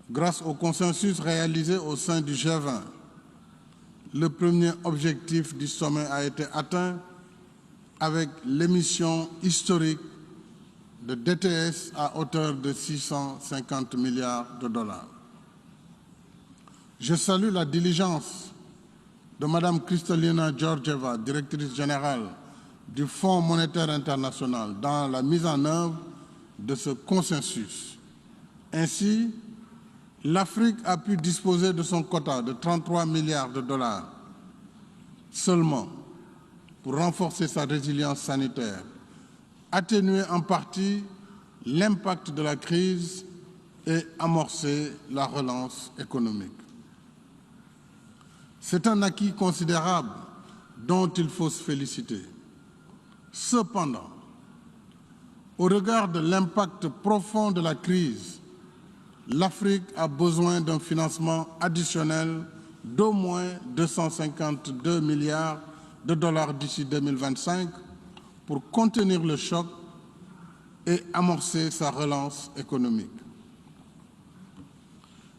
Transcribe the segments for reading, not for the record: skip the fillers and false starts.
Grâce au consensus réalisé au sein du G20, le premier objectif du sommet a été atteint avec l'émission historique de DTS à hauteur de 650 milliards de dollars. Je salue la diligence de Mme Kristalina Georgieva, directrice générale du Fonds monétaire international, dans la mise en œuvre de ce consensus. Ainsi, l'Afrique a pu disposer de son quota de 33 milliards de dollars seulement pour renforcer sa résilience sanitaire, atténuer en partie l'impact de la crise et amorcer la relance économique. C'est un acquis considérable dont il faut se féliciter. Cependant, au regard de l'impact profond de la crise, l'Afrique a besoin d'un financement additionnel d'au moins 252 milliards de dollars d'ici 2025 pour contenir le choc et amorcer sa relance économique.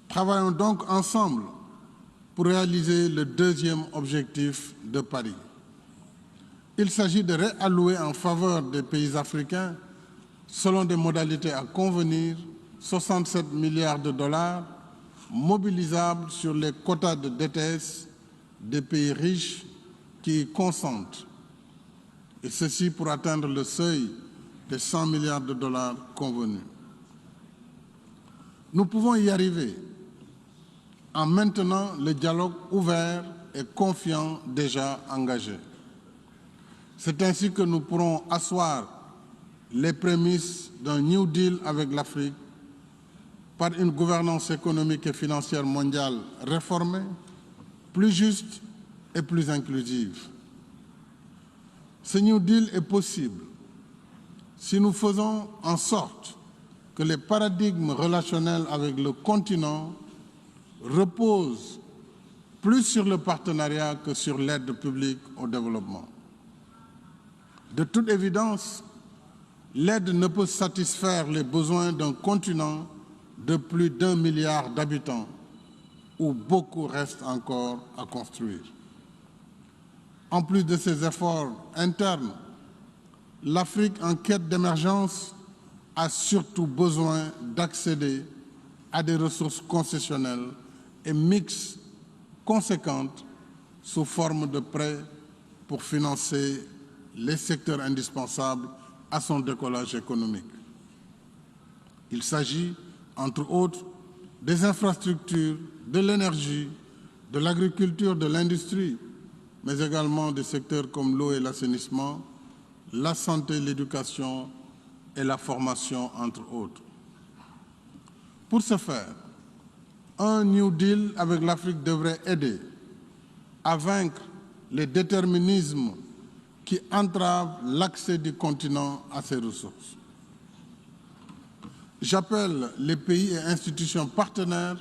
Travaillons donc ensemble pour réaliser le deuxième objectif de Paris. Il s'agit de réallouer en faveur des pays africains, selon des modalités à convenir, 67 milliards de dollars mobilisables sur les quotas de DTS des pays riches qui y consentent, et ceci pour atteindre le seuil des 100 milliards de dollars convenus. Nous pouvons y arriver en maintenant le dialogue ouvert et confiant déjà engagé. C'est ainsi que nous pourrons asseoir les prémices d'un New Deal avec l'Afrique par une gouvernance économique et financière mondiale réformée, plus juste et plus inclusive. Ce New Deal est possible si nous faisons en sorte que les paradigmes relationnels avec le continent reposent plus sur le partenariat que sur l'aide publique au développement. De toute évidence, l'aide ne peut satisfaire les besoins d'un continent de plus d'1 milliard d'habitants, où beaucoup reste encore à construire. En plus de ces efforts internes, l'Afrique en quête d'émergence a surtout besoin d'accéder à des ressources concessionnelles et mixtes conséquentes sous forme de prêts pour financer les secteurs indispensables à son décollage économique. Il s'agit, entre autres, des infrastructures, de l'énergie, de l'agriculture, de l'industrie, mais également des secteurs comme l'eau et l'assainissement, la santé, l'éducation et la formation, entre autres. Pour ce faire, un New Deal avec l'Afrique devrait aider à vaincre les déterminismes qui entravent l'accès du continent à ses ressources. J'appelle les pays et institutions partenaires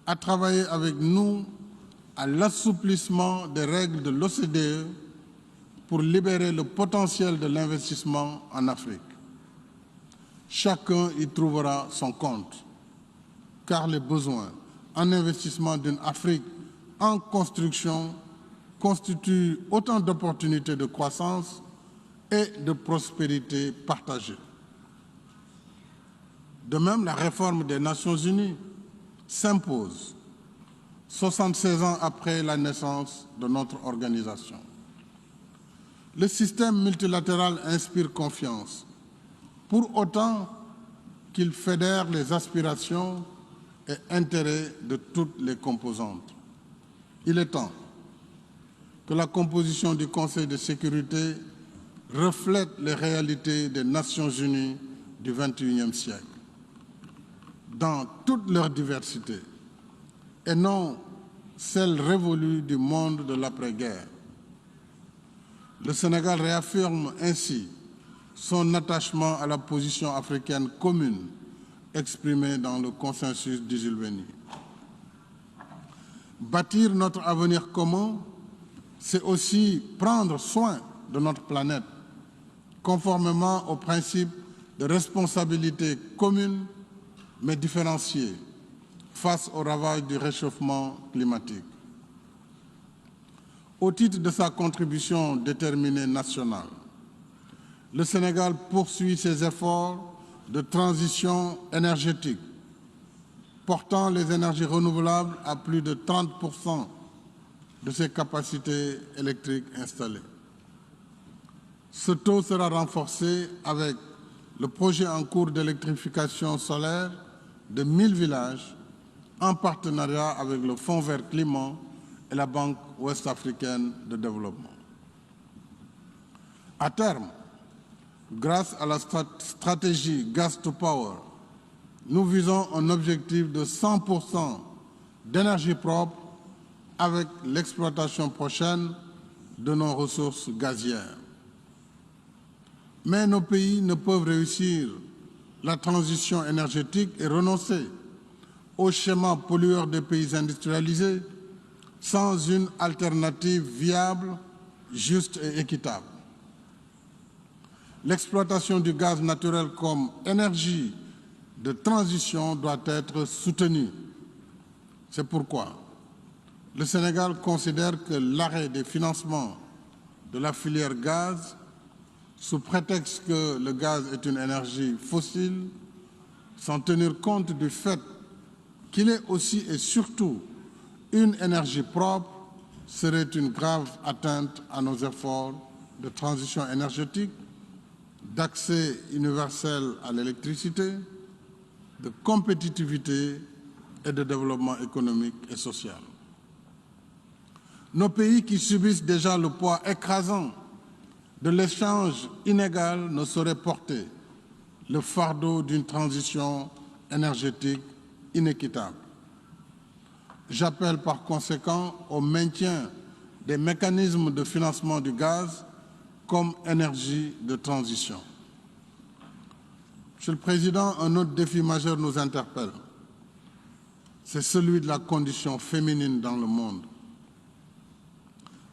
à travailler avec nous à l'assouplissement des règles de l'OCDE pour libérer le potentiel de l'investissement en Afrique. Chacun y trouvera son compte, car les besoins en investissement d'une Afrique en construction constituent autant d'opportunités de croissance et de prospérité partagée. De même, la réforme des Nations Unies s'impose 76 ans après la naissance de notre organisation. Le système multilatéral inspire confiance, pour autant qu'il fédère les aspirations et intérêts de toutes les composantes. Il est temps que la composition du Conseil de sécurité reflète les réalités des Nations Unies du XXIe siècle, dans toute leur diversité, et non celle révolue du monde de l'après-guerre. Le Sénégal réaffirme ainsi son attachement à la position africaine commune exprimée dans le consensus du Jules-Veny. Bâtir notre avenir commun, c'est aussi prendre soin de notre planète, conformément aux principes de responsabilité commune mais différenciée, face aux ravages du réchauffement climatique. Au titre de sa contribution déterminée nationale, le Sénégal poursuit ses efforts de transition énergétique, portant les énergies renouvelables à plus de 30% de ses capacités électriques installées. Ce taux sera renforcé avec le projet en cours d'électrification solaire de 1000 villages en partenariat avec le Fonds vert climat et la Banque ouest-africaine de développement. À terme, grâce à la stratégie Gas to Power, nous visons un objectif de 100% d'énergie propre avec l'exploitation prochaine de nos ressources gazières. Mais nos pays ne peuvent réussir la transition énergétique et renoncer au schéma pollueur des pays industrialisés sans une alternative viable, juste et équitable. L'exploitation du gaz naturel comme énergie de transition doit être soutenue. C'est pourquoi le Sénégal considère que l'arrêt des financements de la filière gaz, sous prétexte que le gaz est une énergie fossile, sans tenir compte du fait qu'il est aussi et surtout une énergie propre, serait une grave atteinte à nos efforts de transition énergétique, d'accès universel à l'électricité, de compétitivité et de développement économique et social. Nos pays qui subissent déjà le poids écrasant de l'échange inégal ne sauraient porter le fardeau d'une transition énergétique inéquitable. J'appelle par conséquent au maintien des mécanismes de financement du gaz comme énergie de transition. Monsieur le Président, un autre défi majeur nous interpelle. C'est celui de la condition féminine dans le monde.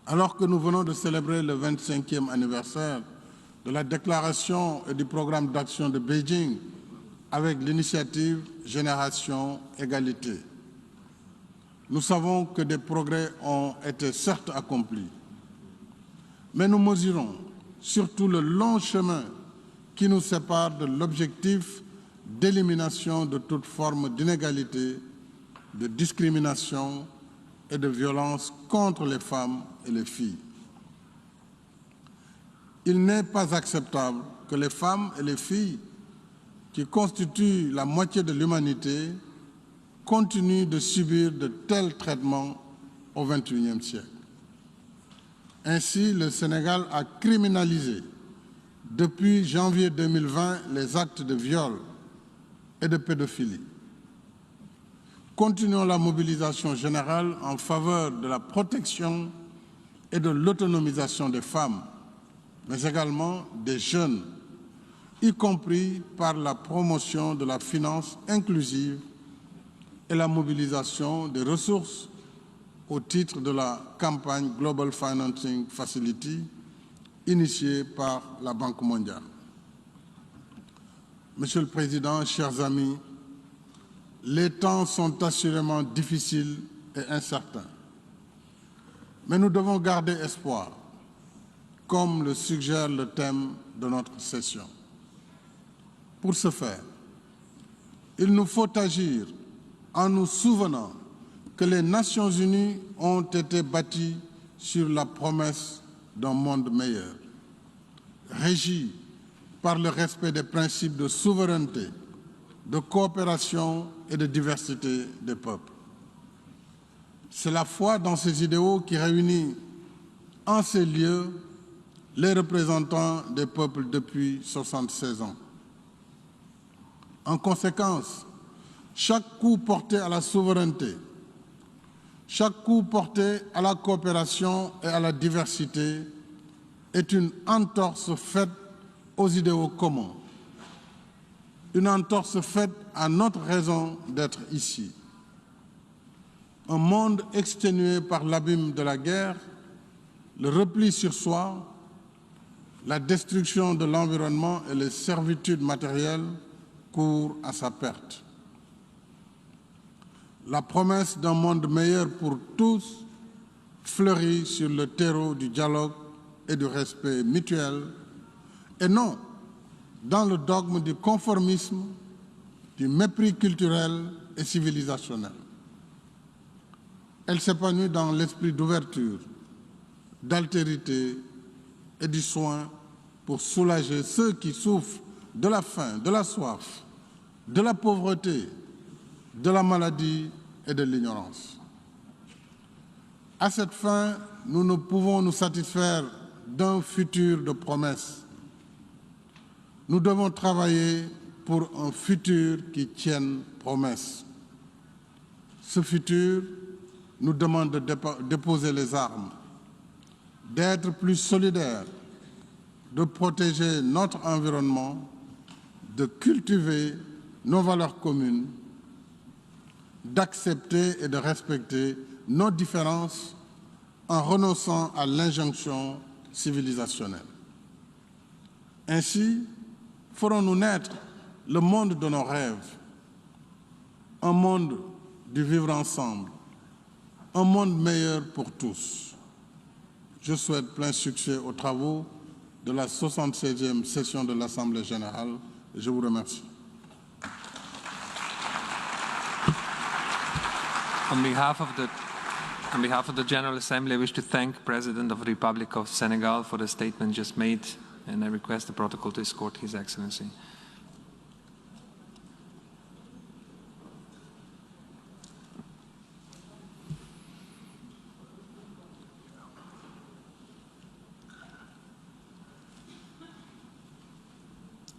Alors que nous venons de célébrer le 25e anniversaire de la déclaration et du programme d'action de Beijing avec l'initiative Génération Égalité, nous savons que des progrès ont été certes accomplis, mais nous mesurons surtout le long chemin qui nous sépare de l'objectif d'élimination de toute forme d'inégalité, de discrimination et de violence contre les femmes et les filles. Il n'est pas acceptable que les femmes et les filles qui constituent la moitié de l'humanité continuent de subir de tels traitements au XXIe siècle. Ainsi, le Sénégal a criminalisé depuis janvier 2020 les actes de viol et de pédophilie. Continuons la mobilisation générale en faveur de la protection et de l'autonomisation des femmes, mais également des jeunes, y compris par la promotion de la finance inclusive et la mobilisation des ressources au titre de la campagne Global Financing Facility initiée par la Banque mondiale. Monsieur le Président, chers amis, les temps sont assurément difficiles et incertains. Mais nous devons garder espoir, comme le suggère le thème de notre session. Pour ce faire, il nous faut agir en nous souvenant que les Nations Unies ont été bâties sur la promesse d'un monde meilleur, régi par le respect des principes de souveraineté, de coopération et de diversité des peuples. C'est la foi dans ces idéaux qui réunit en ces lieux les représentants des peuples depuis 76 ans. En conséquence, chaque coup porté à la souveraineté, chaque coup porté à la coopération et à la diversité est une entorse faite aux idéaux communs, une entorse faite à notre raison d'être ici. Un monde exténué par l'abîme de la guerre, le repli sur soi, la destruction de l'environnement et les servitudes matérielles courent à sa perte. la promesse d'un monde meilleur pour tous fleurit sur le terreau du dialogue et du respect mutuel, et non dans le dogme du conformisme, du mépris culturel et civilisationnel. Elle s'épanouit dans l'esprit d'ouverture, d'altérité et du soin pour soulager ceux qui souffrent de la faim, de la soif, de la pauvreté, de la maladie et de l'ignorance. À cette fin, nous ne pouvons nous satisfaire d'un futur de promesses. Nous devons travailler pour un futur qui tienne promesse. Ce futur nous demande de déposer les armes, d'être plus solidaires, de protéger notre environnement, de cultiver nos valeurs communes, d'accepter et de respecter nos différences en renonçant à l'injonction civilisationnelle. Ainsi, ferons-nous naître le monde de nos rêves, un monde du vivre ensemble, un monde meilleur pour tous. Je souhaite plein succès aux travaux de la 76e session de l'Assemblée générale. Je vous remercie. On behalf of the General Assembly, I wish to thank the President of the Republic of Senegal for the statement just made, and I request the protocol to escort His Excellency.